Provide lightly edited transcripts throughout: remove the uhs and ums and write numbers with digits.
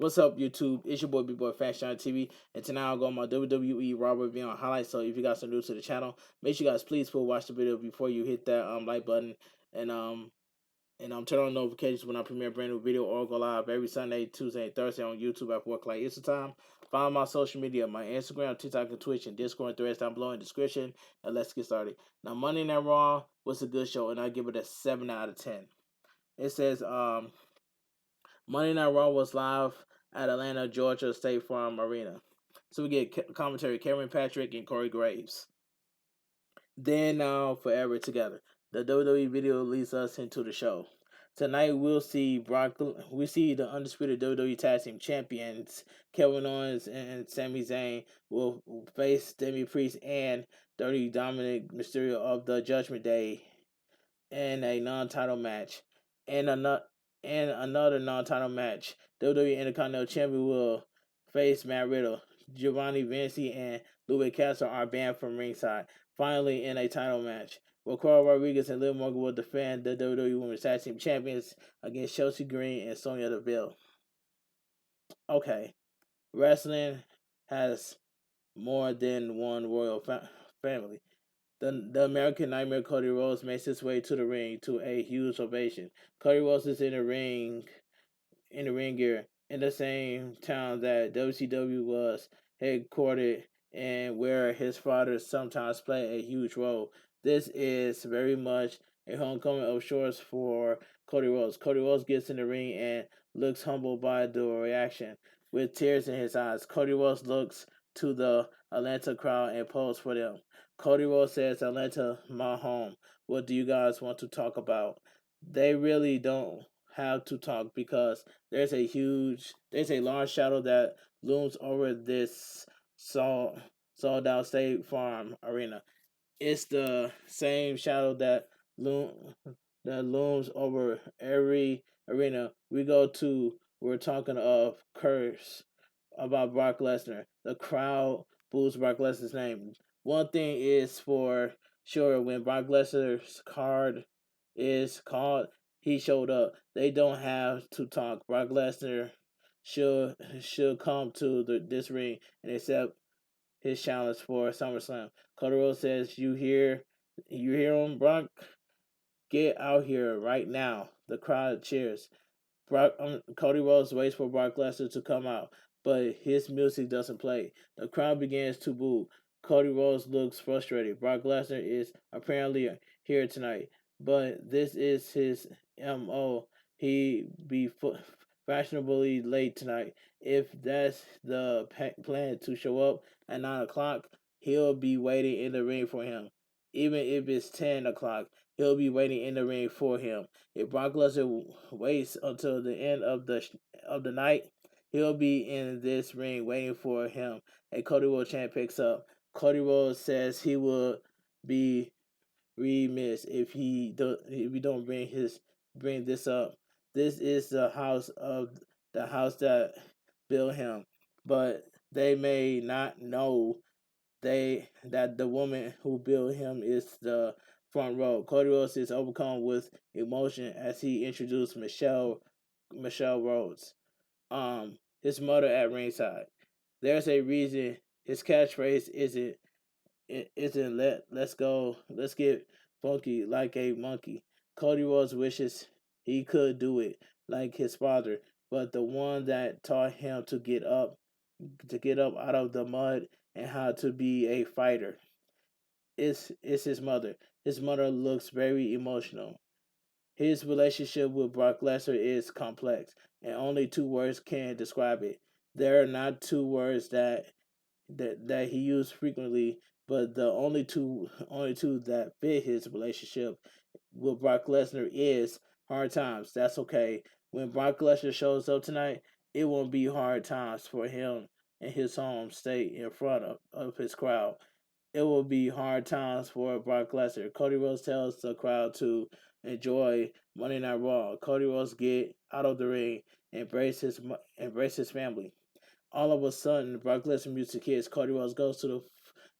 What's up, YouTube? It's your boy, Big Boy Fashion TV, and tonight I'll go on my WWE Raw review on highlights. So if you guys are new to the channel, make sure you guys please watch the video before you hit that like button and turn on notifications when I premiere a brand new video or go live every Sunday, Tuesday, and Thursday on YouTube at 4 o'clock Eastern Time. Follow my social media, my Instagram, TikTok, and Twitch, and Discord and threads down below in the description. And let's get started. Now, Monday Night Raw was a good show, and I give it a 7 out of 10. It says Monday Night Raw was live at Atlanta, Georgia State Farm Arena. So we get commentary Karen Patrick and Corey Graves. Then Now Forever Together. The WWE video leads us into the show. Tonight we see the undisputed WWE Tag Team Champions Kevin Owens and Sami Zayn will face Demi Priest and Dirty Dominic Mysterio of the Judgment Day in a non-title match. And another non-title match, WWE Intercontinental Champion will face Matt Riddle. Giovanni Vinci and Louis Castle are banned from ringside. Finally, in a title match, Raquel Rodriguez and Liv Morgan will defend the WWE Women's Tag Team Champions against Chelsea Green and Sonya Deville. Okay, wrestling has more than one royal family. The American Nightmare Cody Rhodes makes his way to the ring to a huge ovation. Cody Rhodes is in the ring gear in the same town that WCW was headquartered and where his father sometimes played a huge role. This is very much a homecoming of sorts for Cody Rhodes. Cody Rhodes gets in the ring and looks humbled by the reaction. With tears in his eyes, Cody Rhodes looks to the Atlanta crowd and poses for them. Cody Rhodes says, "Atlanta, my home. What do you guys want to talk about?" They really don't have to talk because there's a large shadow that looms over this sold out State Farm Arena. It's the same shadow that looms over every arena we go to. We're talking of curse about Brock Lesnar. The crowd boos Brock Lesnar's name. One thing is for sure: when Brock Lesnar's card is called, he showed up. They don't have to talk. Brock Lesnar should come to this ring and accept his challenge for SummerSlam. Cody Rhodes says, you hear him, Brock? Get out here right now." The crowd cheers. Cody Rhodes waits for Brock Lesnar to come out, but his music doesn't play. The crowd begins to boo. Cody Rhodes looks frustrated. Brock Lesnar is apparently here tonight, but this is his MO. He be fashionably late tonight. If that's the plan to show up at 9 o'clock, he'll be waiting in the ring for him. Even if it's 10 o'clock, he'll be waiting in the ring for him. If Brock Lesnar waits until the end of the night, he'll be in this ring waiting for him. A Cody Rhodes chant picks up. Cody Rhodes says he will be remiss if he don't bring this up. This is the house that built him, but they may not know that the woman who built him is the front row. Cody Rhodes is overcome with emotion as he introduced Michelle Rhodes, his mother at ringside. There's a reason his catchphrase isn't let's get funky like a monkey. Cody Rhodes wishes he could do it like his father, but the one that taught him to get up out of the mud and how to be a fighter is his mother. His mother looks very emotional. His relationship with Brock Lesnar is complex, and only two words can describe it. There are not two words that he used frequently, but the only two that fit his relationship with Brock Lesnar is hard times. That's okay. When Brock Lesnar shows up tonight, it won't be hard times for him in his home state in front of his crowd. It will be hard times for Brock Lesnar. Cody Rhodes tells the crowd to enjoy Monday Night Raw. Cody Rhodes get out of the ring, embrace his family. All of a sudden, Brock Lesnar music hits. Cody Rhodes goes to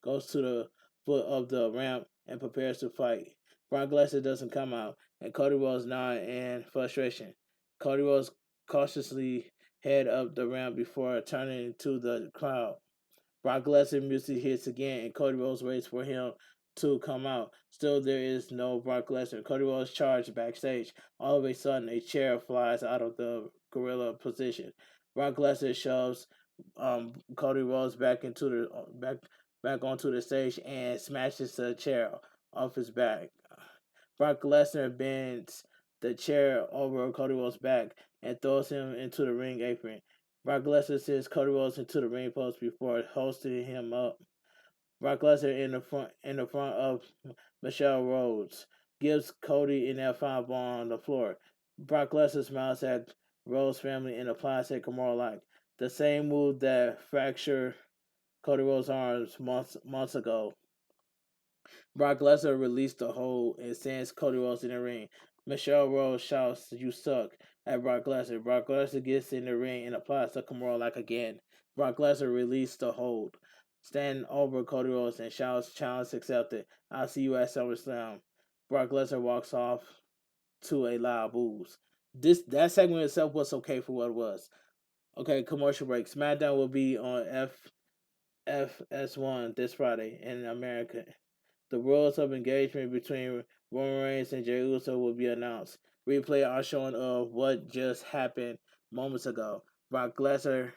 the foot of the ramp and prepares to fight. Brock Lesnar doesn't come out, and Cody Rhodes nods in frustration. Cody Rhodes cautiously head up the ramp before turning to the crowd. Brock Lesnar music hits again, and Cody Rhodes waits for him to come out. Still, there is no Brock Lesnar. Cody Rhodes charges backstage. All of a sudden, a chair flies out of the gorilla position. Brock Lesnar shoves Cody Rhodes back onto the stage and smashes the chair off his back. Brock Lesnar bends the chair over Cody Rhodes' back and throws him into the ring apron. Brock Lesnar sends Cody Rhodes into the ring post before hosting him up. Brock Lesnar in the front of Michelle Rhodes gives Cody an F5 on the floor. Brock Lesnar smiles at Rhodes' family and applies a Kimura lock, the same move that fractured Cody Rhodes' arms months ago. Brock Lesnar released the hold and sends Cody Rhodes in the ring. Michelle Rhodes shouts, "You suck," at Brock Lesnar. Brock Lesnar gets in the ring and applies the Kimura lock again. Brock Lesnar released the hold, standing over Cody Rhodes and shouts, "Challenge accepted. I'll see you at SummerSlam." Brock Lesnar walks off to a loud booze. That segment itself was okay for what it was. Okay, commercial break. SmackDown will be on FS1 this Friday in America. The rules of engagement between Roman Reigns and Jey Uso will be announced. Replay are showing of what just happened moments ago. Brock Lesnar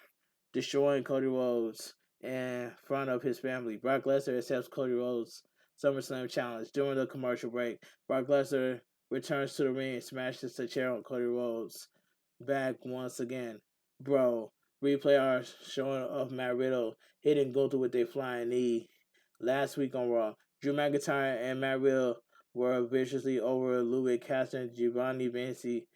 destroying Cody Rhodes in front of his family. Brock Lesnar accepts Cody Rhodes' SummerSlam challenge. During the commercial break, Brock Lesnar returns to the ring and smashes the chair on Cody Rhodes' back once again. Bro, replay are showing of Matt Riddle hitting Gunther with a flying knee last week on Raw. Drew McIntyre and Matt Riddle were viciously over Louis Caster and Giovanni Vinci.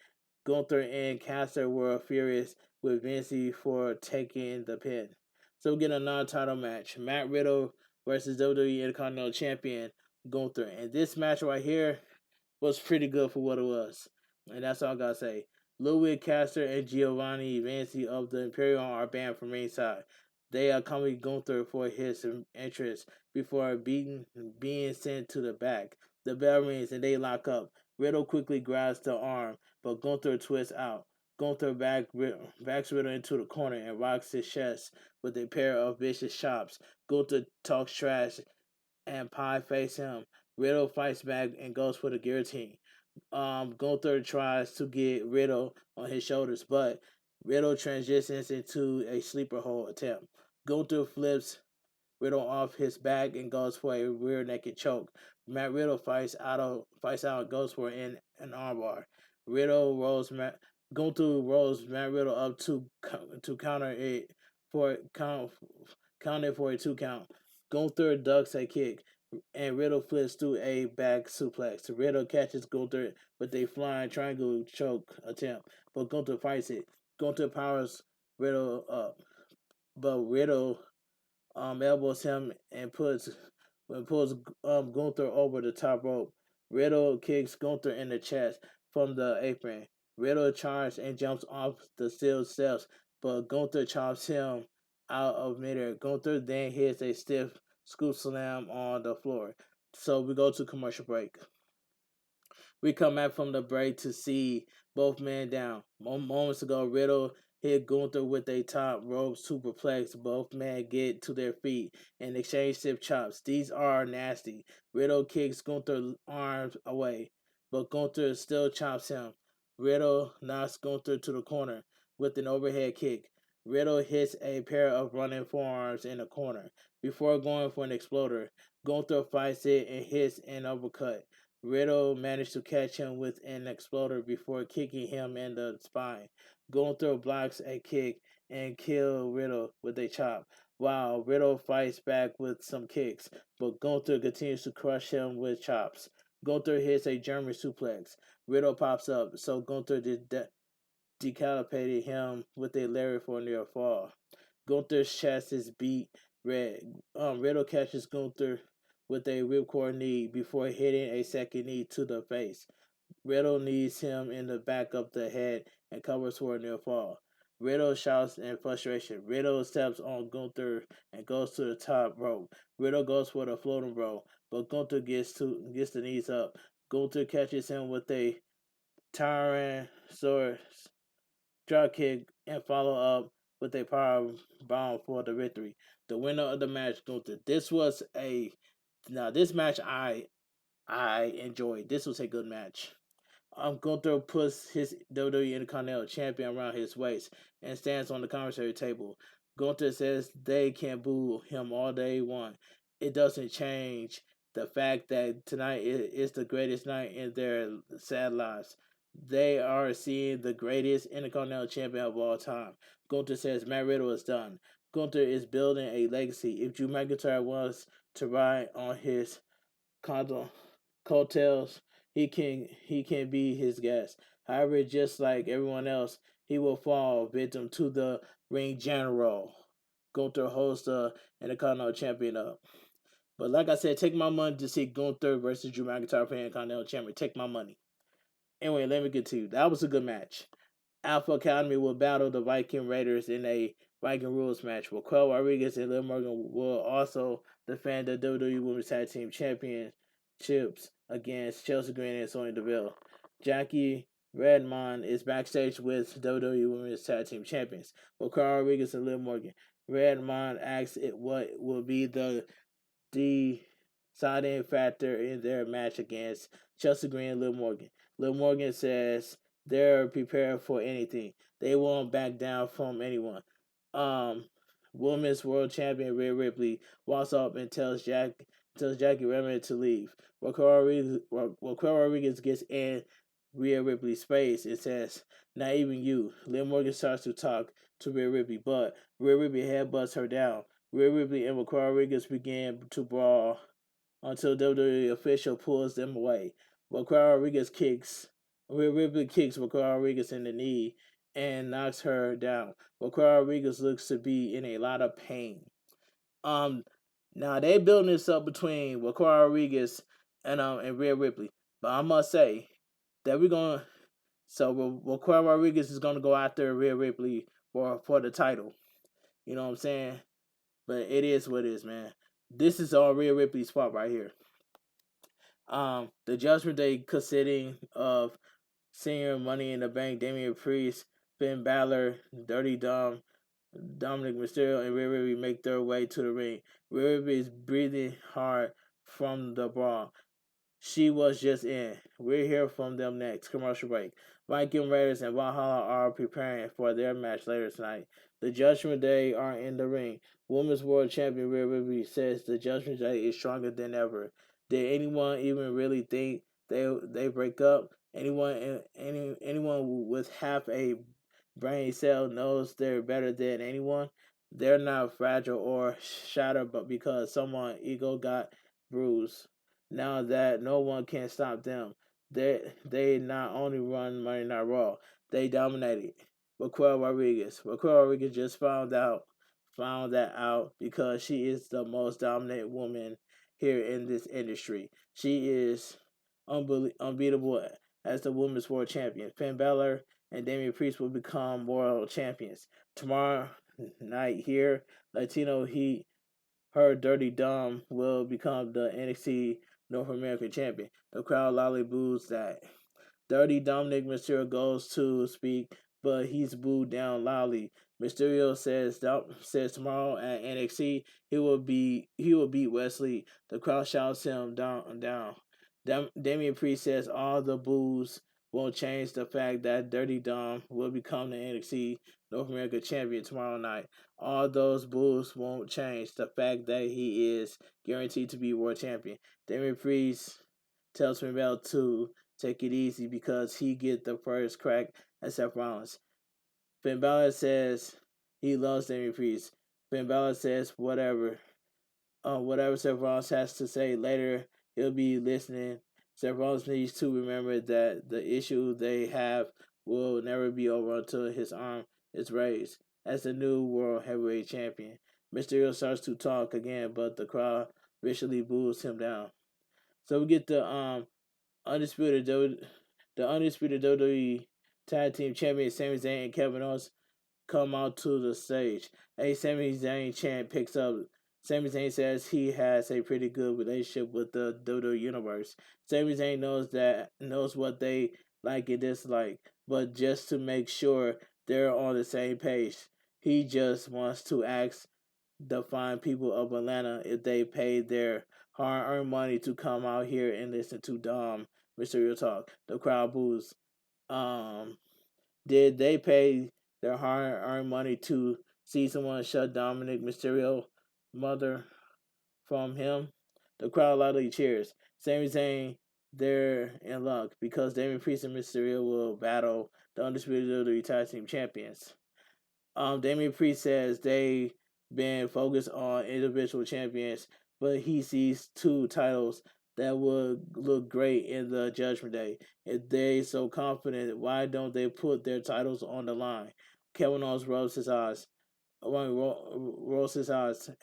Gunther and Caster were furious with Vinci for taking the pin. So we get a non-title match. Matt Riddle versus WWE Intercontinental Champion Gunther. And this match right here was pretty good for what it was. And that's all I gotta say. Louis Caster and Giovanni Vinci of the Imperium are banned from ringside. They accompany Gunther for his entrance before being sent to the back. The bell rings and they lock up. Riddle quickly grabs the arm, but Gunther twists out. Gunther backs Riddle into the corner and rocks his chest with a pair of vicious chops. Gunther talks trash and Pie face him. Riddle fights back and goes for the guillotine. Gunther tries to get Riddle on his shoulders, but Riddle transitions into a sleeper hold attempt. Gunther flips Riddle off his back and goes for a rear naked choke. Matt Riddle fights out and goes for an armbar. Riddle rolls Gunther rolls Matt Riddle up to counter it for counted for a 2 count. Gunther ducks a kick and Riddle flips through a back suplex. Riddle catches Gunther with a flying triangle choke attempt, but Gunther fights it. Gunther powers Riddle up, but Riddle elbows him and pulls Gunther over the top rope. Riddle kicks Gunther in the chest from the apron. Riddle charges and jumps off the steel steps, but Gunther chops him out of midair. Gunther then hits a stiff scoop slam on the floor. So we go to commercial break. We come back from the break to see both men down. Moments ago, Riddle hit Gunther with a top rope superplex. Both men get to their feet and exchange stiff chops. These are nasty. Riddle kicks Gunther's arms away, but Gunther still chops him. Riddle knocks Gunther to the corner with an overhead kick. Riddle hits a pair of running forearms in the corner before going for an exploder. Gunther fights it and hits an uppercut. Riddle managed to catch him with an exploder before kicking him in the spine. Gunther blocks a kick and kills Riddle with a chop, while Riddle fights back with some kicks, but Gunther continues to crush him with chops. Gunther hits a German suplex. Riddle pops up, so Gunther decapitated him with a lariat for a near fall. Gunther's chest is beat red. Riddle catches Gunther with a ripcord knee before hitting a second knee to the face. Riddle knees him in the back of the head and covers for a near fall. Riddle shouts in frustration. Riddle steps on Gunther and goes to the top rope. Riddle goes for the floating roll, but Gunther gets the knees up. Gunther catches him with a Tyrannosaurus drop kick, and follow up with a power bomb for the victory. The winner of the match, Gunther. This match I enjoyed. This was a good match. Gunther puts his WWE Intercontinental Champion around his waist and stands on the commentary table. Gunther says they can boo him all they want. It doesn't change the fact that tonight is the greatest night in their sad lives. They are seeing the greatest Intercontinental Champion of all time. Gunther says Matt Riddle is done. Gunther is building a legacy. If Drew McIntyre wants to ride on his condo coattails, he can be his guest. However, just like everyone else, he will fall victim to the ring general. Gunther holds the Intercontinental Champion up. But like I said, take my money to see Gunther versus Drew McIntyre for Intercontinental Champion. Take my money. Anyway, let me get to you. That was a good match. Alpha Academy will battle the Viking Raiders in a Viking rules match. Raquel Rodriguez and Liv Morgan will also defend the WWE Women's Tag Team Championships against Chelsea Green and Sonya Deville. Jackie Redmond is backstage with WWE Women's Tag Team Champions. Raquel Rodriguez and Liv Morgan. Redmond asks what will be the deciding factor in their match against Chelsea Green and Liv Morgan. Liv Morgan says they're prepared for anything. They won't back down from anyone. Um, Women's World Champion Rhea Ripley walks up and tells Jackie Redmond to leave. Raquel Rodriguez gets in Rhea Ripley's space and says, "Not even you." Liv Morgan starts to talk to Rhea Ripley, but Rhea Ripley headbutts her down. Rhea Ripley and Raquel Rodriguez begin to brawl until WWE official pulls them away. Raquel Rodriguez kicks. Rhea Ripley kicks Raquel Rodriguez in the knee and knocks her down. Raquel Rodriguez looks to be in a lot of pain. Um, Now they building this up between Raquel Rodriguez and Rhea Ripley, but I must say that we're gonna. So Raquel Rodriguez is gonna go after Rhea Ripley for the title. You know what I'm saying? But it is what it is, man. This is all Rhea Ripley's fault right here. The Judgment Day consisting of Senior Money in the Bank, Damian Priest, Finn Balor, Dirty Dom, Dominic Mysterio, and Rhea Ripley make their way to the ring. Rhea Ripley is breathing hard from the brawl. She was just in. We'll hear from them next. Commercial break. Viking Raiders and Valhalla are preparing for their match later tonight. The Judgment Day are in the ring. Women's World Champion Rhea Ripley says the Judgment Day is stronger than ever. Did anyone even really think they break up? Anyone with half a brain cell knows they're better than anyone. They're not fragile or shattered, but because someone's ego got bruised. Now that no one can stop them, they not only run Monday Night Raw, they dominated. Raquel Rodriguez just found that out because she is the most dominant woman here in this industry. She is unbeatable as the Women's World Champion. Finn Balor and Damian Priest will become world champions tomorrow night here. Latino Heat, her Dirty Dom will become the NXT North American champion. The crowd loudly boos that. Dirty Dominic Mysterio goes to speak, but he's booed down loudly. Mysterio says tomorrow at NXT he will beat Wesley. The crowd shouts him down. Damian Priest says all the boos won't change the fact that Dirty Dom will become the NXT North American champion tomorrow night. All those boos won't change the fact that he is guaranteed to be world champion. Damian Priest tells Finn Balor to take it easy because he get the first crack at Seth Rollins. Finn Balor says he loves Damian Priest. Finn Balor says whatever Seth Rollins has to say later, he'll be listening. Seth Rollins needs to remember that the issue they have will never be over until his arm is raised as the new World Heavyweight Champion. Mysterio starts to talk again, but the crowd vicious boos him down. So we get undisputed the undisputed WWE Tag Team Champion Sami Zayn and Kevin Owens come out to the stage. A Sami Zayn chant picks up. Sami Zayn says he has a pretty good relationship with the WWE Universe. Sami Zayn knows what they like and dislike, but just to make sure they're on the same page. He just wants to ask the fine people of Atlanta if they paid their hard-earned money to come out here and listen to Dom Mysterio talk. The crowd boos. Um, did they pay their hard-earned money to see someone shut Dominic Mysterio mother from him? The crowd loudly cheers. Sami Zayn, they're in luck because Damian Priest and Mysterio will battle the undisputed WWE Tag Team Champions. Damian Priest says they've been focused on individual champions, but he sees two titles that would look great in the Judgment Day. If they so confident, why don't they put their titles on the line? Kevin Owens rolls his eyes. A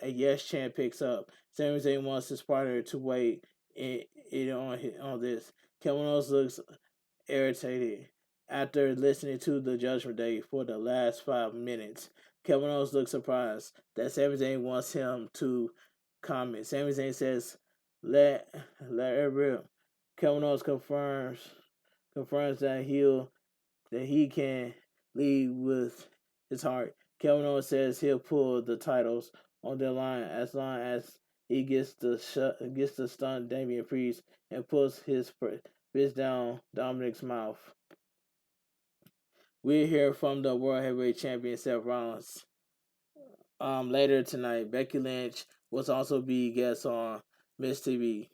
yes chant picks up. Sami Zayn wants his partner to wait on this. Kevin Owens looks irritated after listening to the Judgment Day for the last 5 minutes. Kevin Owens looks surprised that Sami Zayn wants him to comment. Sami Zayn says, "Let it rip." Kevin Owens confirms that he can lead with his heart. Kevin Owens says he'll pull the titles on their line as long as he gets the stun Damian Priest and puts his fist down Dominic's mouth. We hear from the World Heavyweight Champion Seth Rollins. Later tonight, Becky Lynch will also be guest on Miss TV.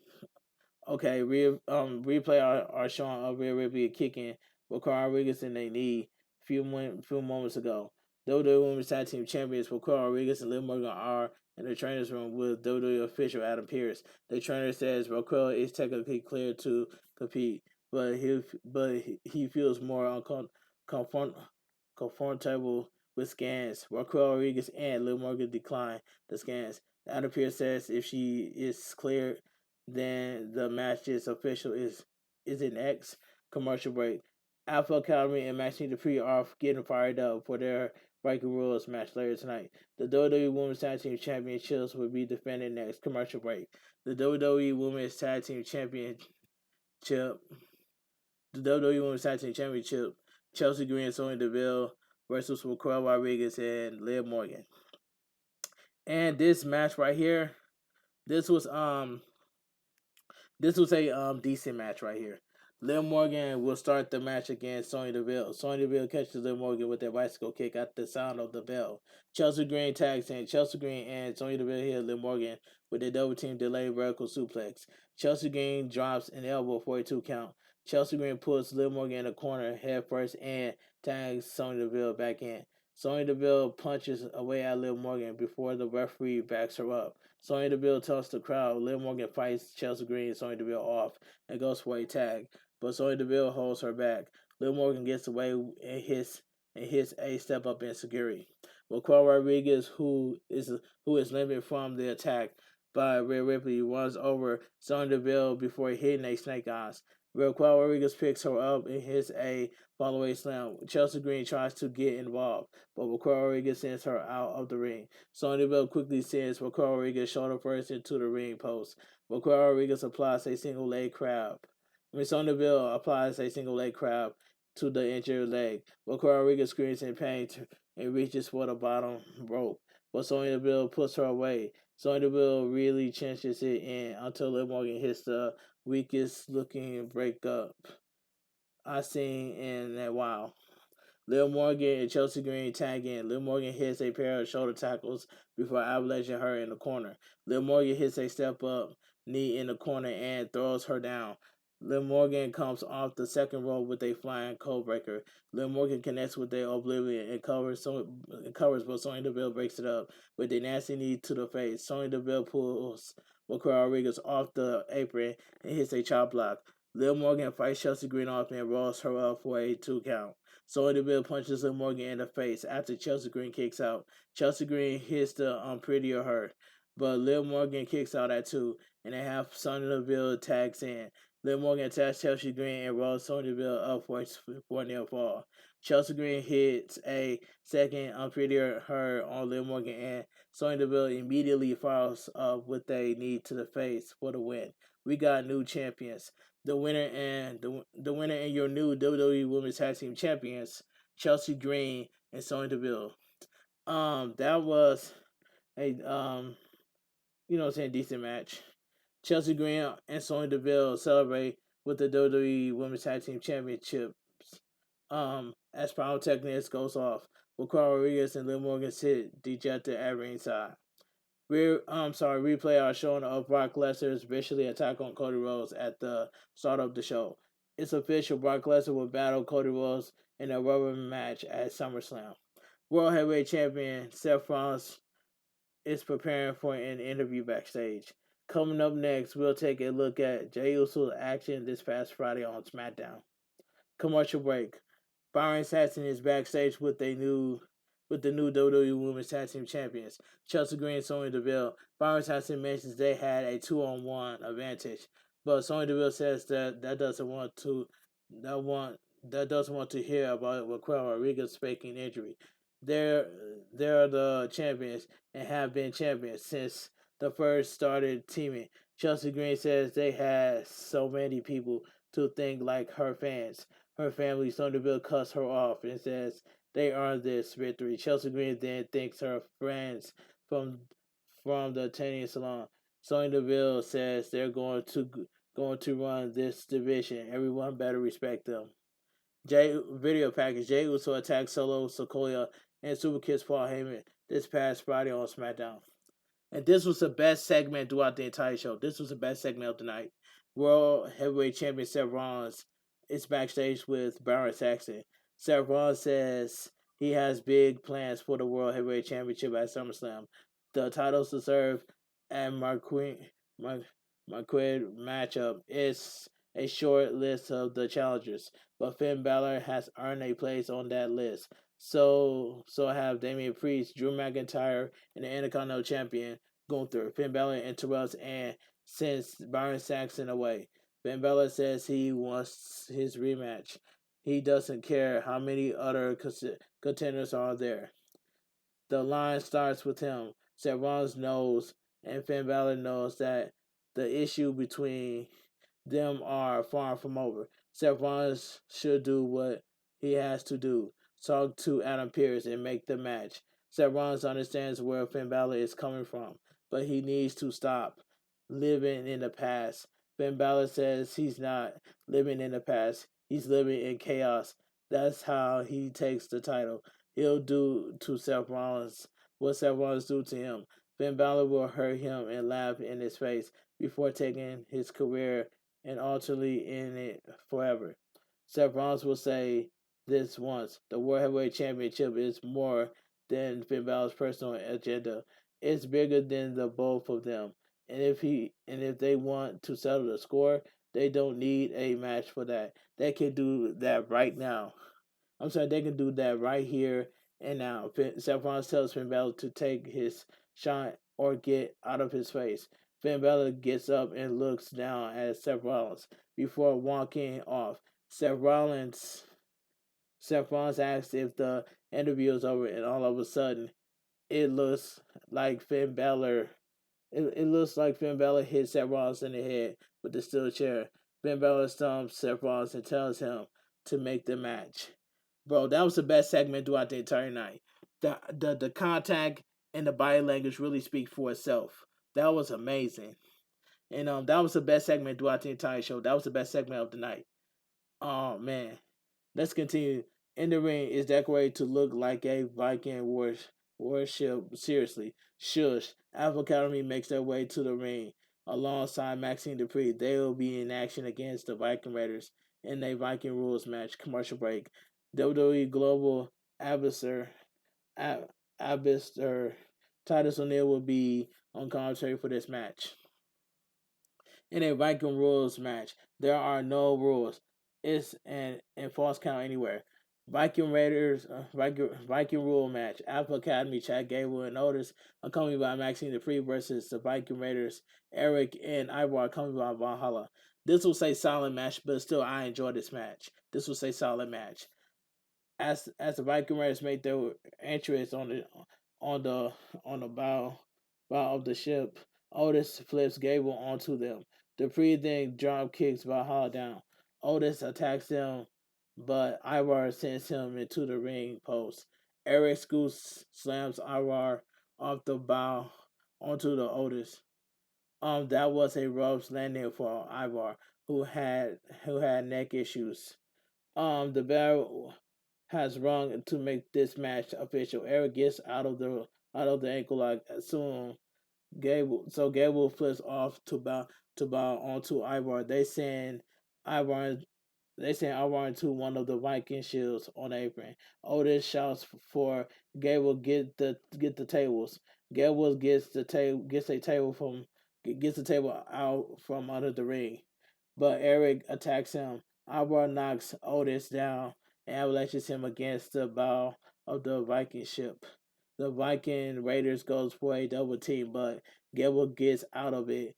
Okay, replay our Sean of Rhea Ripley kicking with Carl Rodriguez in their knee few moments ago. WWE Women's Tag Team Champions with Carl Rodriguez and Liv Morgan are in the trainer's room with WWE official Adam Pearce. The trainer says Raquel is technically cleared to compete, but he feels more comfortable with scans. Raquel Rodriguez and Liv Morgan decline the scans. Adam Pearce says if she is cleared, then the match is official. Is an X commercial break. Alpha Academy and Maxine Dupree are getting fired up for their Breaking Rules match later tonight. The WWE Women's Tag Team Championships will be defended next commercial break. The WWE Women's Tag Team Championship. The WWE Women's Tag Team Championship. Chelsea Green and Sonya Deville versus Raquel Rodriguez and Liv Morgan. And this match right here, this was a decent match right here. Liv Morgan will start the match against Sonya Deville. Sonya Deville catches Liv Morgan with their bicycle kick at the sound of the bell. Chelsea Green tags in. Chelsea Green and Sonya Deville hit Liv Morgan with a double team delayed vertical suplex. Chelsea Green drops an elbow for a 2 count. Chelsea Green puts Liv Morgan in the corner head first and tags Sonya Deville back in. Sonya Deville punches away at Liv Morgan before the referee backs her up. Sonya Deville tells the crowd Liv Morgan fights Chelsea Green and Sonya Deville off and goes for a tag, but Sonya Deville holds her back. Liv Morgan gets away and hits a step up in security. Raquel Rodriguez, who is limited from the attack by Rhea Ripley, runs over Sonya Deville before hitting a snake eyes. Raquel Rodriguez picks her up and hits a fallaway slam. Chelsea Green tries to get involved, but Raquel Rodriguez sends her out of the ring. Sonya Deville quickly sends Raquel Rodriguez shoulder first into the ring post. Raquel Rodriguez applies a single leg crab. Sonya Deville applies a single leg crab to the injured leg. Raquel Rodriguez screams in pain and reaches for the bottom rope, but Sonya Deville puts her away. Sonya Deville really cinches it in until Liv Morgan hits the weakest looking breakup I've seen in a while. Liv Morgan and Chelsea Green tag in. Liv Morgan hits a pair of shoulder tackles before avalanching her in the corner. Liv Morgan hits a step up knee in the corner and throws her down. Liv Morgan comes off the second rope with a flying codebreaker. Liv Morgan connects with the Oblivion and covers, but Sonya Deville breaks it up with a nasty knee to the face. Sonya Deville pulls Raquel Rodriguez off the apron and hits a chop block. Liv Morgan fights Chelsea Green off and rolls her up for a 2 count. Sonya Deville punches Liv Morgan in the face after Chelsea Green kicks out. Chelsea Green hits the prettier her, but Liv Morgan kicks out at 2, and they have Sonya Deville tags in. Liv Morgan attacks Chelsea Green and rolls Sonya Deville up for a near fall. Chelsea Green hits a second unprettier her on Liv Morgan, and Sonya Deville immediately follows up with a knee to the face for the win. We got new champions. The winner and your new WWE Women's Tag Team Champions, Chelsea Green and Sonya Deville. That was a decent match. Chelsea Green and Sonya Deville celebrate with the WWE Women's Tag Team Championships. As pyrotechnics goes off, with Carl Rodriguez and Liv Morgan sit dejected at ringside. Replay are showing of Brock Lesnar's vicious attack on Cody Rhodes at the start of the show. It's official. Brock Lesnar will battle Cody Rhodes in a rubber match at SummerSlam. World Heavyweight Champion Seth Rollins is preparing for an interview backstage. Coming up next, we'll take a look at Jey Uso's action this past Friday on SmackDown. Commercial break. Byron Saxton is backstage with the new WWE Women's Tag Team Champions, Chelsea Green and Sonya Deville. Byron Saxton mentions they had a 2-on-1 advantage, but Sonya Deville says that doesn't want to hear about Raquel Rodriguez's faking injury. They're they're the champions and have been champions since the first started teaming. Chelsea Green says they had so many people to think like her fans. Her family, Sonya Deville, cuts her off and says they earned this victory. Chelsea Green then thanks her friends from the tanning salon. Sonya Deville says they're going to run this division. Everyone better respect them. Video package. Jey Uso attacked Solo Sikoa and Super Kids Paul Heyman this past Friday on SmackDown. And this was the best segment throughout the entire show. This was the best segment of the night. World Heavyweight Champion Seth Rollins is backstage with Byron Saxton. Seth Rollins says he has big plans for the World Heavyweight Championship at SummerSlam. The titles to serve at Marquette matchup is a short list of the challengers, but Finn Balor has earned a place on that list. So have Damian Priest, Drew McIntyre, and the Intercontinental Champion Gunther. Finn Balor interrupts and sends Byron Saxton away. Finn Balor says he wants his rematch. He doesn't care how many other contenders are there. The line starts with him. Seth Rollins knows, and Finn Balor knows that the issue between them are far from over. Seth Rollins should do what he has to do. Talk to Adam Pearce and make the match. Seth Rollins understands where Finn Balor is coming from, but he needs to stop living in the past. Finn Balor says he's not living in the past. He's living in chaos. That's how he takes the title. He'll do to Seth Rollins what Seth Rollins do to him. Finn Balor will hurt him and laugh in his face before taking his career and ultimately in it forever. Seth Rollins will say this once: the World Heavyweight Championship is more than Finn Balor's personal agenda. It's bigger than the both of them. And if they want to settle the score, they don't need a match for that. They can do that right now. I'm sorry, they can do that right here and now. Seth Rollins tells Finn Balor to take his shot or get out of his face. Finn Balor gets up and looks down at Seth Rollins before walking off. Seth Rollins asks if the interview is over, and all of a sudden, it looks like Finn Balor. It looks like Finn Balor hit Seth Rollins in the head with the steel chair. Finn Balor stomps Seth Rollins and tells him to make the match. Bro, that was the best segment throughout the entire night. The contact and the body language really speak for itself. That was amazing. And that was the best segment throughout the entire show. That was the best segment of the night. Oh man. Let's continue. In the ring is decorated to look like a Viking warship. Seriously. Shush. Alpha Academy makes their way to the ring alongside Maxine Dupree. They will be in action against the Viking Raiders in a Viking rules match. Commercial break. WWE Global Ambassador, Ambassador Titus O'Neil will be on commentary for this match. In a Viking rules match, there are no rules. It's an false count anywhere. Viking Raiders, Viking rule match. Alpha Academy, Chad Gable and Otis, accompanied by Maxine Dupree versus the Viking Raiders, Eric and Ivar, accompanied by Valhalla. This will say solid match, but still, I enjoy this match. This will say solid match. As the Viking Raiders make their entrance on the on the bow of the ship, Otis flips Gable onto them. Dupree then drop kicks Valhalla down. Otis attacks them, but Ivar sends him into the ring post. Eric Scoots slams Ivar off the bow onto the Otis. That was a rough landing for Ivar, who had neck issues. The bell has rung to make this match official. Eric gets out of the ankle lock soon. Gable flips off to bow onto Ivar. Ivar they send Ivar into one of the Viking shields on the apron. Otis shouts for Gable get the tables. Gable gets the table out from under the ring, but Eric attacks him. Ivar knocks Otis down and avalanches him against the bow of the Viking ship. The Viking Raiders goes for a double team, but Gable gets out of it.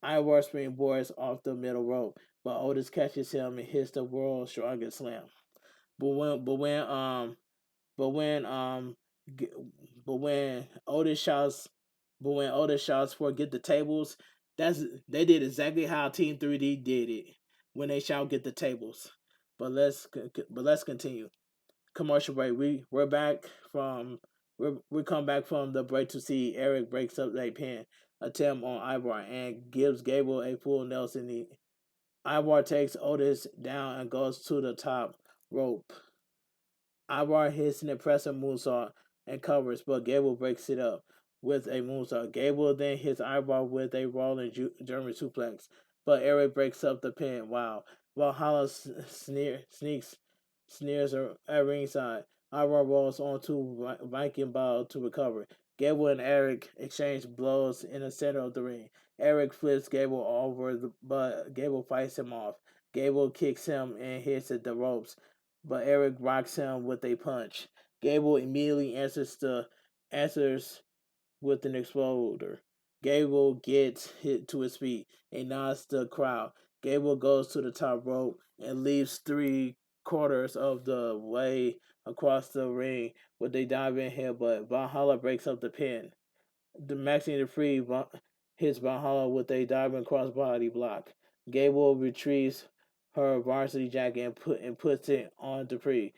Ivar springboards off the middle rope, but Otis catches him and hits the world's strongest slam. But when but when but when g- but when Otis shouts but when Otis shouts for get the tables, that's they did exactly how Team 3D did it when they shout get the tables. But let's continue. Commercial break. We're back from we come back from the break to see Eric breaks up a pin attempt on Ivar and gives Gable a full Nelson knee. Ivar takes Otis down and goes to the top rope. Ivar hits an impressive moonsault and covers, but Gable breaks it up with a moonsault. Gable then hits Ivar with a rolling German suplex, but Eric breaks up the pin. Wow. Valhalla sneers at ringside. Ivar rolls onto Viking Ball to recover. Gable and Eric exchange blows in the center of the ring. Eric flips Gable over, but Gable fights him off. Gable kicks him and hits at the ropes, but Eric rocks him with a punch. Gable immediately answers with an exploder. Gable gets hit to his feet and nods the crowd. Gable goes to the top rope and leaves 3/4 of the way across the ring with a diving headbutt. Valhalla breaks up the pin. The Maxine Dupree hits Valhalla with a diving crossbody block. Gable retrieves her varsity jacket and puts it on Dupree.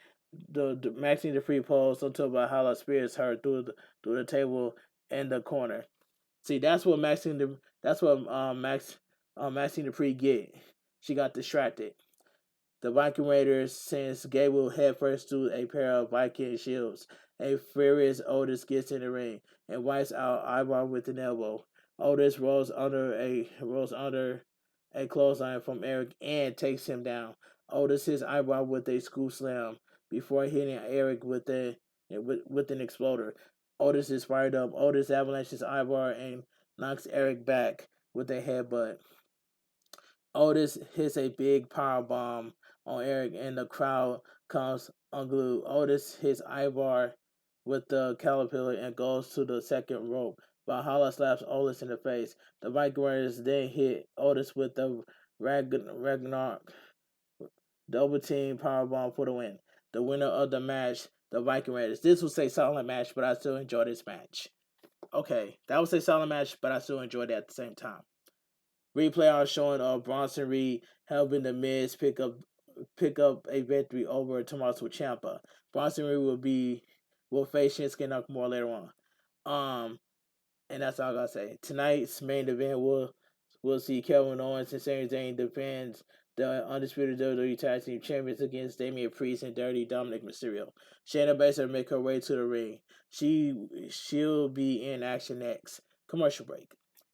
The Maxine Dupree pulls until Valhalla spears her through the table in the corner. See, that's what Maxine Dupree get. She got distracted. The Viking Raiders sends Gable headfirst through a pair of Viking shields. A furious Otis gets in the ring and wipes out Ivar with an elbow. Otis rolls under a clothesline from Eric and takes him down. Otis hits Ivar with a scoop slam before hitting Eric with an exploder. Otis is fired up. Otis avalanches Ivar and knocks Eric back with a headbutt. Otis hits a big power bomb on Eric, and the crowd comes unglued. Otis hits Ivar with the caterpillar and goes to the second rope. Valhalla slaps Otis in the face. The Viking Raiders then hit Otis with the Ragnarok double team power bomb for the win. The winner of the match, the Viking Raiders. This was a solid match, but I still enjoyed this match. Okay, that was a solid match, but I still enjoyed it at the same time. Replay are showing Bronson Reed helping the Miz pick up a victory over Tommaso Ciampa. Bronson Reed will face Shinsuke Nakamura later on. And that's all I gotta say. Tonight's main event will see Kevin Owens and Sami Zayn defend the undisputed WWE Tag Team Champions against Damian Priest and Dirty Dominic Mysterio. Shayna Baszler make her way to the ring. She'll be in action next. Commercial break.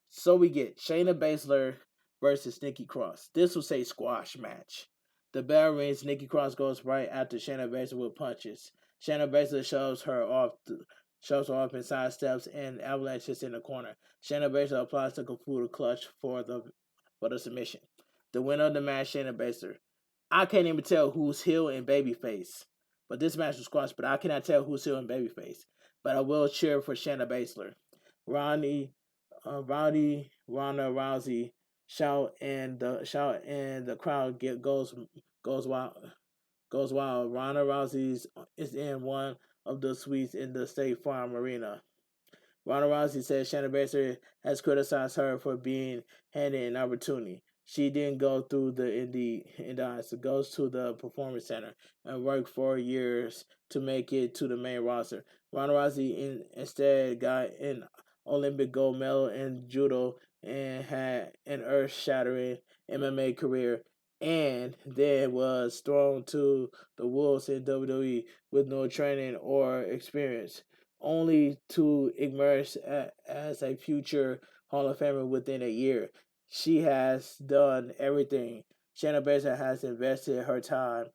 So we get Shayna Baszler versus Nikki Cross. This was a squash match. The bell rings. Nikki Cross goes right after Shayna Baszler with punches. Shayna Baszler shoves her off and sidesteps and avalanches in the corner. Shayna Baszler applies the Kafuda clutch for the submission. The winner of the match, Shayna Baszler. I can't even tell who's heel and babyface. But this match was squash, but I cannot tell who's heel and babyface. But I will cheer for Shayna Baszler. Ronda Rousey shout and the crowd goes wild. Ronda Rousey is in one of the suites in the State Farm Arena. Ronda Rousey says Shannon Baszler has criticized her for being handed an opportunity. She didn't go through the Indies. It goes to the Performance Center and worked 4 years to make it to the main roster. Ronda Rousey instead got an Olympic gold medal in judo and had an earth-shattering MMA career, and then was thrown to the wolves in WWE with no training or experience, only to emerge as a future Hall of Famer within a year. She has done everything. Shayna Baszler has invested her time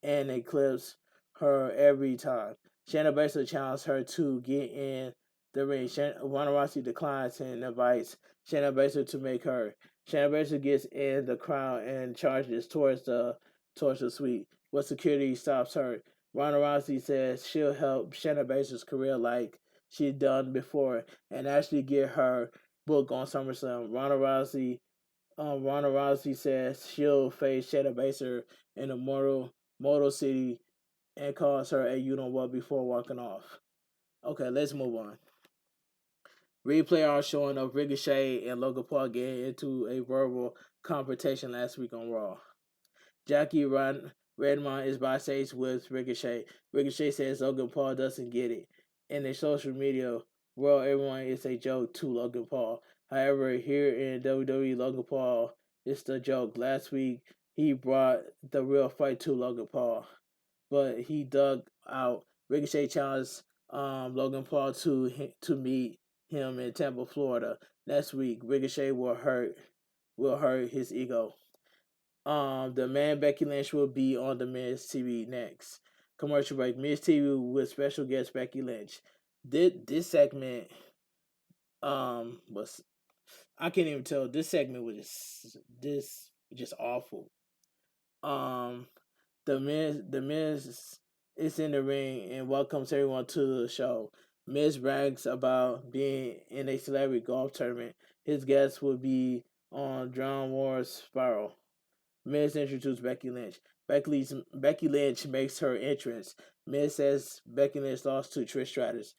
and eclipsed her every time. Shayna Baszler challenged her to get in the ring. Ronda Rousey declines and invites Shayna Baszler to make her. Shayna Baszler gets in the crowd and charges towards the suite, but security stops her. Ronda Rousey says she'll help Shayna Baszler's career like she's done before and actually get her book on SummerSlam. Ronda Rousey says she'll face Shayna Baszler in the Motor City and calls her a you know what before walking off. Okay, let's move on. Replay are showing of Ricochet and Logan Paul getting into a verbal confrontation last week on Raw. Jackie Redmond is backstage with Ricochet. Ricochet says Logan Paul doesn't get it. In the social media world, everyone is a joke to Logan Paul. However, here in WWE, Logan Paul is the joke. Last week, he brought the real fight to Logan Paul, but he dug out. Ricochet challenged Logan Paul to meet him in Tampa, Florida next week. Ricochet will hurt his ego. The man Becky Lynch will be on the Miz TV next. Commercial break. Miz TV with special guest Becky Lynch. This segment was, I can't even tell. This segment was just awful. Um the Miz is in the ring and welcomes everyone to the show. Miz brags about being in a celebrity golf tournament. His guests will be on Drown Wars Spiral. Miz introduces Becky Lynch. Becky Lynch makes her entrance. Miz says Becky Lynch lost to Trish Stratus.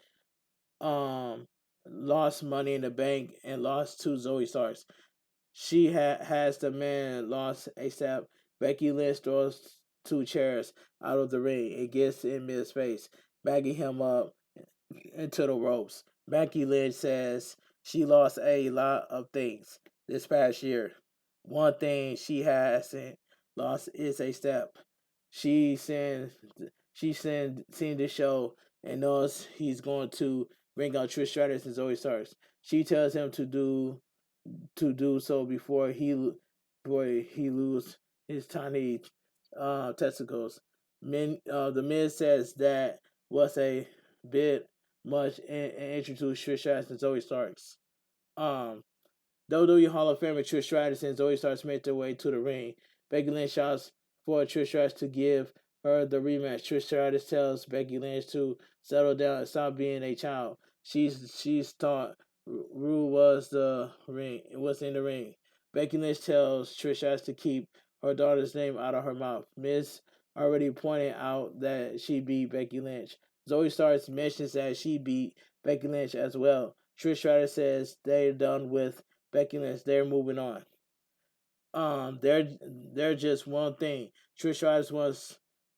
Um, Lost Money in the Bank and lost to Zoe Starks. She has the man lost ASAP. Becky Lynch throws two chairs out of the ring and gets in Miz's face, bagging him up into the ropes. Becky Lynch says she lost a lot of things this past year. One thing she hasn't lost is a step. She seen this show and knows he's going to bring out Trish Stratus and Zoe Starks. She tells him to do so before he lose his tiny testicles. The Miz says that was a bit much and introduced Trish Stratus and Zoe Starks. Um, WWE Hall of Famer Trish Stratus and Zoe Starks make their way to the ring. Becky Lynch shouts for Trish Stratus to give her the rematch. Trish Stratus tells Becky Lynch to settle down and stop being a child. She's thought Rue was in the ring. Becky Lynch tells Trish Stratus to keep her daughter's name out of her mouth. Miz already pointed out that she beat Becky Lynch. Zoe Starks mentions that she beat Becky Lynch as well. Trish Stratus says they're done with Becky Lynch. They're moving on. They're just one thing. Trish Stratus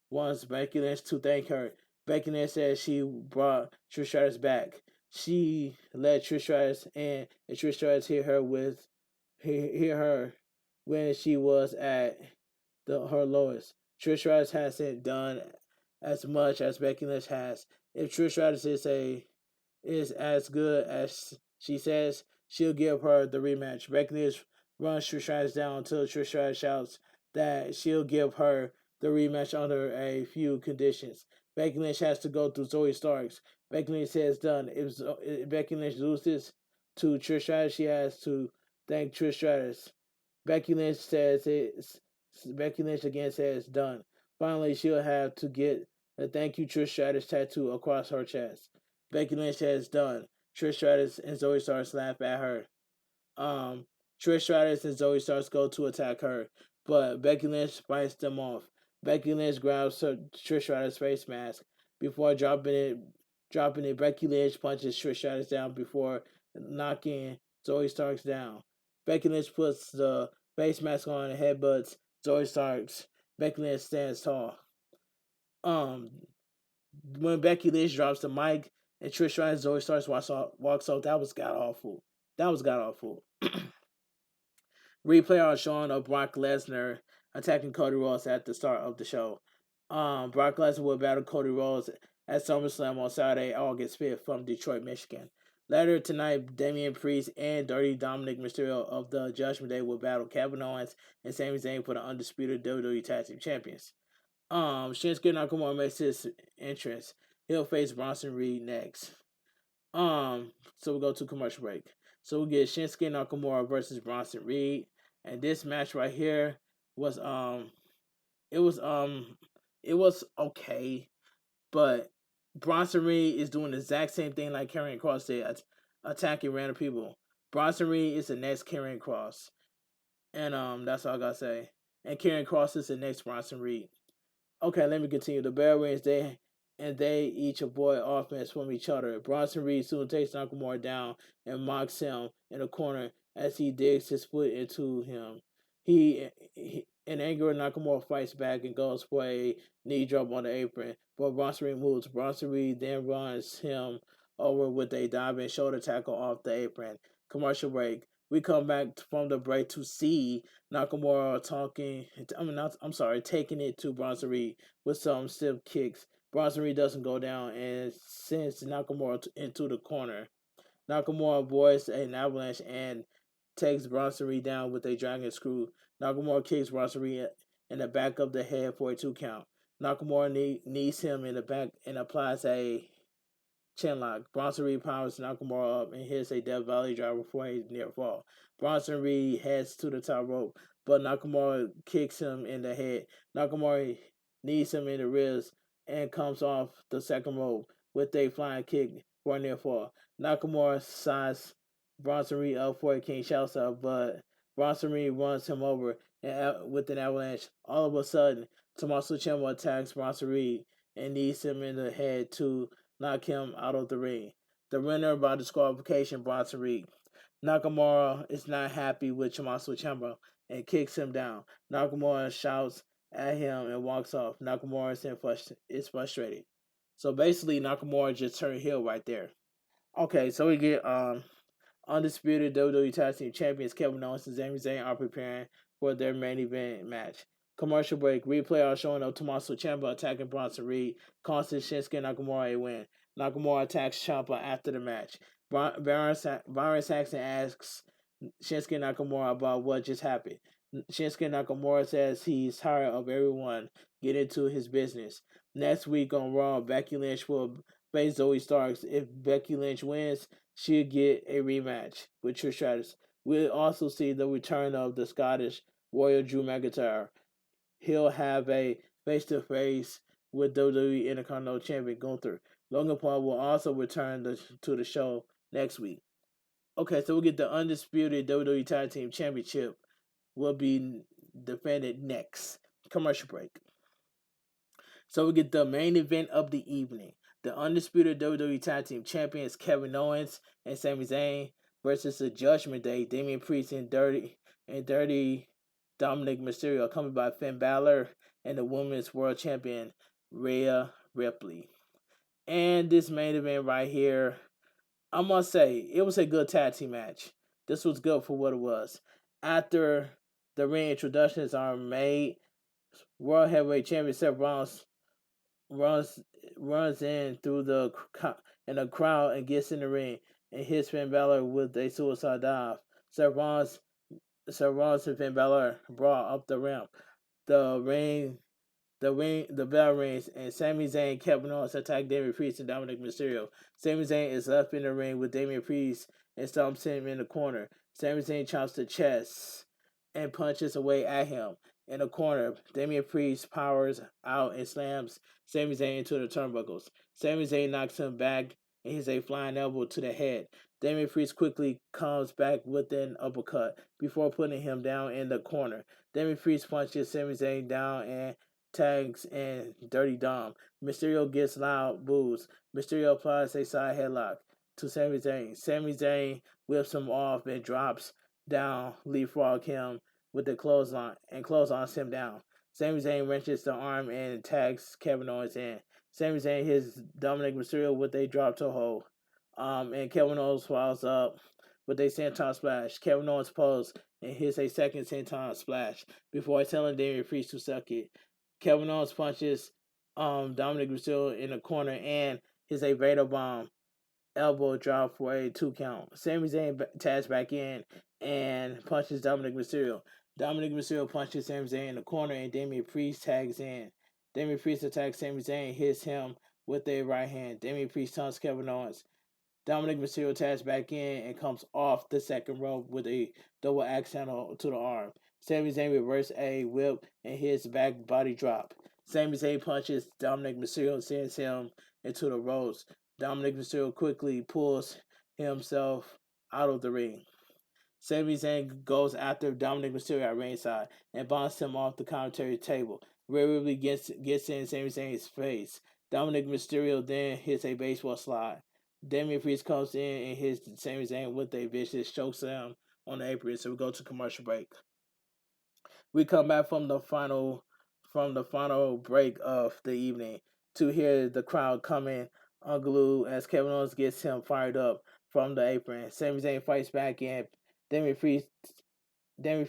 wants Becky Lynch to thank her. Becky Lynch says she brought Trish Stratus back. She let Trish Stratus in, and Trish Stratus hear her when she was at her lowest. Trish Stratus hasn't done as much as Becky Lynch has. If Trish Stratus is as good as she says, she'll give her the rematch. Becky Lynch runs Trish Stratus down until Trish Stratus shouts that she'll give her the rematch under a few conditions. Becky Lynch has to go through Zoe Starks. Becky Lynch says done. If Becky Lynch loses to Trish Stratus, she has to thank Trish Stratus. Becky Lynch says it's Becky Lynch again says done. Finally, she'll have to get a thank you Trish Stratus tattoo across her chest. Becky Lynch says done. Trish Stratus and Zoe Starks laugh at her. Um, Trish Stratus and Zoe Starks go to attack her, but Becky Lynch fights them off. Becky Lynch grabs her Trish Stratus' face mask before dropping it. Becky Lynch punches Trish Stratus down before knocking Zoe Starks down. Becky Lynch puts the face mask on and headbutts Zoe Starks. Becky Lynch stands tall. Um, when Becky Lynch drops the mic and Trish Stratus Zoe Starks walks off, that was god awful. That was god awful. Replay on showing of Brock Lesnar attacking Cody Rhodes at the start of the show. Brock Lesnar will battle Cody Rhodes at SummerSlam on Saturday, August 5th from Detroit, Michigan. Later tonight, Damian Priest and Dirty Dominic Mysterio of the Judgment Day will battle Kevin Owens and Sami Zayn for the undisputed WWE Tag Team Champions. Shinsuke Nakamura makes his entrance. He'll face Bronson Reed next. So we'll go to commercial break. So we'll get Shinsuke Nakamura versus Bronson Reed. And this match right here was it was okay, but Bronson Reed is doing the exact same thing like Karrion Kross did, attacking random people. Bronson Reed is the next Karrion Kross. And that's all I gotta say. And Karrion Kross is the next Bronson Reed. Okay, let me continue. The Bell Rings, they each avoid offense from each other. Bronson Reed soon takes Nakamura down and mocks him in the corner as he digs his foot into him. He in anger, Nakamura fights back and goes for a knee drop on the apron, but Bronson Reed moves. Bronson Reed then runs him over with a diving shoulder tackle off the apron. Commercial break. We come back from the break to see Nakamura taking it to Bronson Reed with some stiff kicks. Bronson Reed doesn't go down and sends Nakamura into the corner. Nakamura avoids an avalanche and takes Bronson Reed down with a dragon screw. Nakamura kicks Bronson Reed in the back of the head for a 2 count. Nakamura knees him in the back and applies a chinlock. Bronson Reed powers Nakamura up and hits a Death Valley driver for a near fall. Bronson Reed heads to the top rope, but Nakamura kicks him in the head. Nakamura knees him in the ribs and comes off the second rope with a flying kick for a near fall. Nakamura signs Bronson Reed up for a Kinshasa, but Bronson Reed runs him over with an avalanche. All of a sudden, Tommaso Ciampa attacks Bronson Reed and knees him in the head to knock him out of the ring. The winner by disqualification, Bronson Reed. Nakamura is not happy with Tommaso Ciampa and kicks him down. Nakamura shouts at him and walks off. Nakamura is frustrated. So basically, Nakamura just turned heel right there. Okay, so we get undisputed WWE Tag Team Champions Kevin Owens and Sami Zayn are preparing for their main event match. Commercial break. Replay are showing up Tommaso Ciampa attacking Bronson Reed, costing Shinsuke Nakamura a win. Nakamura attacks Ciampa after the match. Byron Saxton asks Shinsuke Nakamura about what just happened. Shinsuke Nakamura says he's tired of everyone getting into his business. Next week on Raw, Becky Lynch will face Zoe Starks. If Becky Lynch wins, she'll get a rematch with Trish Stratus. We'll also see the return of the Scottish Warrior Drew McIntyre. He'll have a face-to-face with WWE Intercontinental Champion Gunther. Logan Paul will also return to the show next week. Okay, so we'll get the undisputed WWE Tag Team Championship will be defended next. Commercial break. So we get the main event of the evening. The undisputed WWE Tag Team Champions Kevin Owens and Sami Zayn versus the Judgment Day, Damian Priest and Dirty Dominic Mysterio, accompanied by Finn Balor and the Women's World Champion Rhea Ripley. And this main event right here, I must say, it was a good tag team match. This was good for what it was. After the ring introductions are made, World Heavyweight Champion Seth Rollins runs in through the crowd and gets in the ring and hits Finn Balor with a suicide dive. Seth Rollins and Finn Balor brawl up the ramp. The bell rings, and Sami Zayn, Kevin Owens attack Damian Priest and Dominic Mysterio. Sami Zayn is left in the ring with Damian Priest and stomps him in the corner. Sami Zayn chops the chest and punches away at him. In the corner, Damian Priest powers out and slams Sami Zayn into the turnbuckles. Sami Zayn knocks him back and hits a flying elbow to the head. Damian Priest quickly comes back with an uppercut before putting him down in the corner. Damian Priest punches Sami Zayn down and tags and Dirty Dom. Mysterio gets loud boos. Mysterio applies a side headlock to Sami Zayn. Sami Zayn whips him off and drops down, leapfrog him with the clothesline and clotheslines him down. Sami Zayn wrenches the arm and tags Kevin Owens in. Sami Zayn hits Dominic Mysterio with a drop toe hold. And Kevin Owens follows up with a senton splash. Kevin Owens poses and hits a second senton splash before telling Damian Priest to suck it. Kevin Owens punches Dominic Mysterio in the corner and hits a Vader bomb elbow drop for a 2 count. Sami Zayn tags back in and punches Dominic Mysterio. Dominic Mysterio punches Sami Zayn in the corner and Damian Priest tags in. Damian Priest attacks Sami Zayn and hits him with a right hand. Damian Priest taunts Kevin Owens. Dominic Mysterio tags back in and comes off the second rope with a double axe handle to the arm. Sami Zayn reverses a whip and hits back body drop. Sami Zayn punches Dominic Mysterio and sends him into the ropes. Dominic Mysterio quickly pulls himself out of the ring. Sami Zayn goes after Dominic Mysterio at ringside and bounces him off the commentary table. Rhea Ripley gets in Sami Zayn's face. Dominic Mysterio then hits a baseball slide. Damian Priest comes in and hits Sami Zayn with a vicious chokeslam on the apron. So we go to commercial break. We come back from the final break of the evening to hear the crowd coming unglued as Kevin Owens gets him fired up from the apron. Sami Zayn fights back and Damian Priest and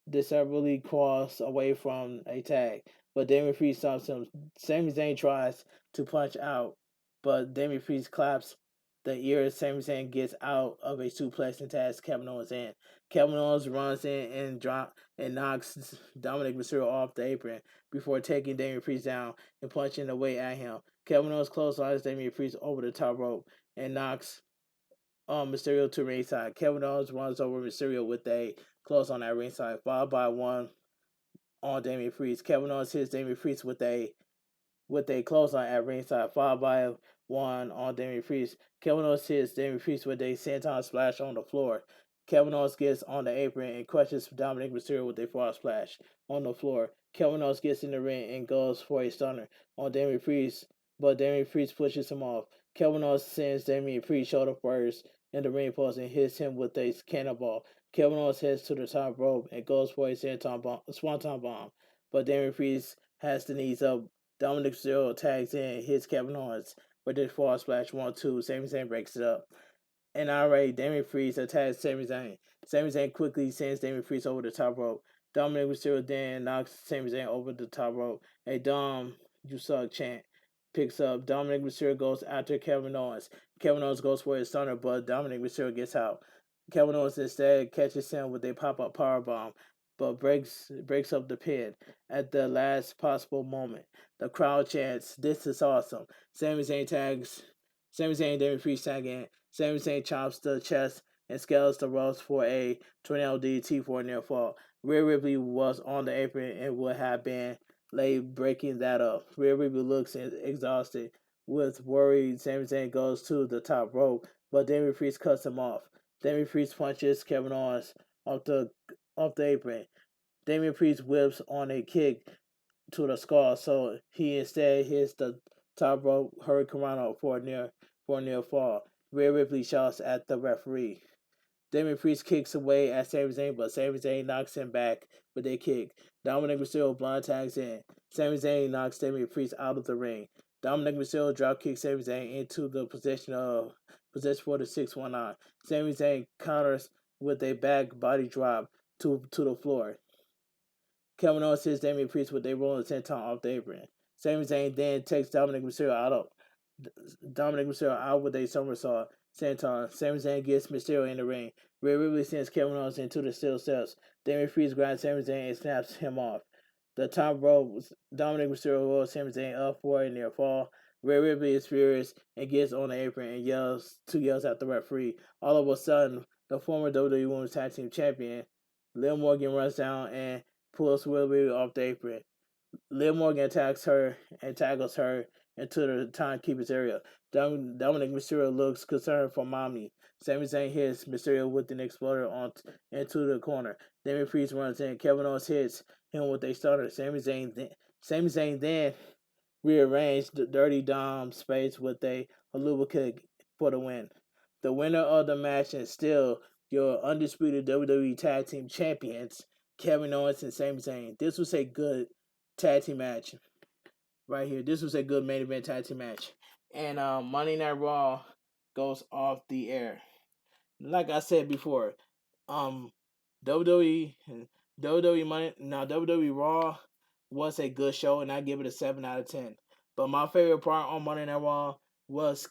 discernibly crawls away from a tag, but Damian Priest stops him. Sami Zayn tries to punch out, but Damian Priest claps the ear. Sami Zayn gets out of a suplex and tags Kevin Owens in. Kevin Owens runs in and knocks Dominic Mysterio off the apron before taking Damian Priest down and punching away at him. Kevin Owens clotheslines Damian Priest over the top rope and knocks Mysterio to ringside. Kevin Owens runs over Mysterio with a close on that ringside, followed by one on Damian Priest. Kevin Owens hits Damian Priest with a clothesline at ringside, followed by one on Damian Priest. Kevin Owens hits Damian Priest with a senton splash on the floor. Kevin Owens gets on the apron and crushes Dominic Mysterio with a frog splash on the floor. Kevin Owens gets in the ring and goes for a stunner on Damian Priest, but Damian Priest pushes him off. Kevin Owens sends Damian Priest shoulder first in the ring post and hits him with a cannonball. Kevin Owens heads to the top rope and goes for a swanton bomb, but Damian Priest has the knees up. Dominic Mysterio tags in, hits Kevin Owens with this frog splash 1-2. Sami Zayn breaks it up. NRA, Damian Priest attacks Sami Zayn. Sami Zayn quickly sends Damian Priest over the top rope. Dominic Mysterio then knocks Sami Zayn over the top rope. A Dom, you suck chant picks up. Dominic Mysterio goes after Kevin Owens. Kevin Owens goes for his stunner, but Dominic Mysterio gets out. Kevin Owens instead catches him with a pop-up powerbomb, but breaks up the pin at the last possible moment. The crowd chants, "This is awesome." Sami Zayn and Damian Priest tag in. Sami Zayn chops the chest and scales the ropes for a tornado DDT for a near fall. Rhea Ripley was on the apron and would have been late breaking that up. Rhea Ripley looks exhausted. With worried, Sami Zayn goes to the top rope, but Damian Priest cuts him off. Damian Priest punches Kevin Owens off the apron. Damian Priest whips on a kick to the skull, so he instead hits the top rope hurricanrana for a near fall. Rhea Ripley shouts at the referee. Damian Priest kicks away at Sami Zayn, but Sami Zayn knocks him back with a kick. Dominic Mysterio blind tags in. Sami Zayn knocks Damian Priest out of the ring. Dominic Mysterio drop kicks Sami Zayn into the position for the 619. Sami Zayn counters with a back body drop to the floor. Kevin Owens hits Damian Priest with a rolling senton off the apron. Sami Zayn then takes Dominic Mysterio out with a somersault senton. Sami Zayn gets Mysterio in the ring. Rhea Ripley sends Kevin Owens into the steel steps. Damian Priest grabs Sami Zayn and snaps him off. The top rope, Dominic Mysterio rolls Sami Zayn up for a near fall. Rhea Ripley is furious and gets on the apron and yells at the referee. All of a sudden, the former WWE Women's Tag Team Champion, Liv Morgan, runs down and pulls Rhea Ripley off the apron. Liv Morgan attacks her and tackles her into the timekeeper's area. Dominic Mysterio looks concerned for Mommy. Sami Zayn hits Mysterio with an exploder into the corner. Damian Priest runs in. Kevin Owens hits him with a starter. Sami Zayn then rearranged the Dirty Dom space with a Haluva kick for the win. The winner of the match and still your undisputed WWE Tag Team Champions, Kevin Owens and Sami Zayn. This was a good tag team match right here. This was a good main event tag team match. And Monday Night Raw goes off the air. Like I said before, um, WWE WWE Money now WWE Raw was a good show, and I give it a 7 out of 10. But my favorite part on Monday Night Raw was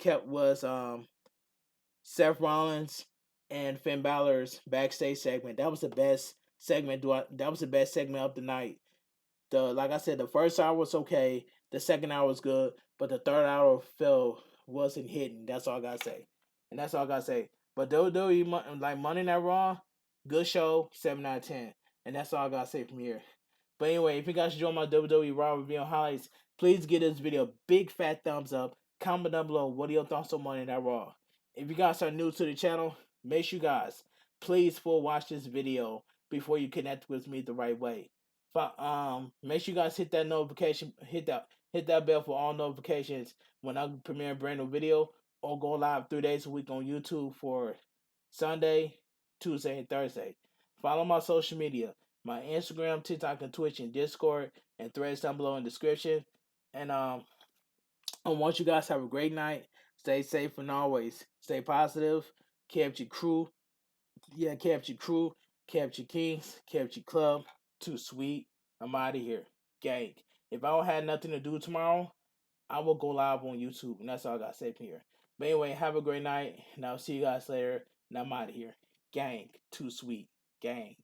Seth Rollins and Finn Balor's backstage segment. That was the best segment. That was the best segment of the night. Like I said, the first hour was okay. The second hour was good, but the third hour wasn't hitting. That's all I gotta say, and that's all I gotta say. But WWE like Monday Night Raw, good show, 7 out of 10, and that's all I gotta say from here. But anyway, if you guys enjoy my WWE Raw review and highlights, please give this video a big fat thumbs up. Comment down below what are your thoughts on Monday Night Raw. If you guys are new to the channel, make sure you guys please full watch this video before you connect with me the right way. Make sure you guys hit that notification, hit that bell for all notifications when I premiere a brand new video, or go live 3 days a week on YouTube for Sunday, Tuesday, and Thursday. Follow my social media, my Instagram, TikTok, and Twitch, and Discord, and threads down below in the description. And I want you guys to have a great night. Stay safe and always stay positive. KFG crew, KFG crew, KFG Kings, KFG Club, Too Sweet. I'm out of here. Gang. If I don't have nothing to do tomorrow, I will go live on YouTube, and that's all I got to say from here. But anyway, have a great night, and I'll see you guys later, and I'm out of here. Gang. Too Sweet. Gang.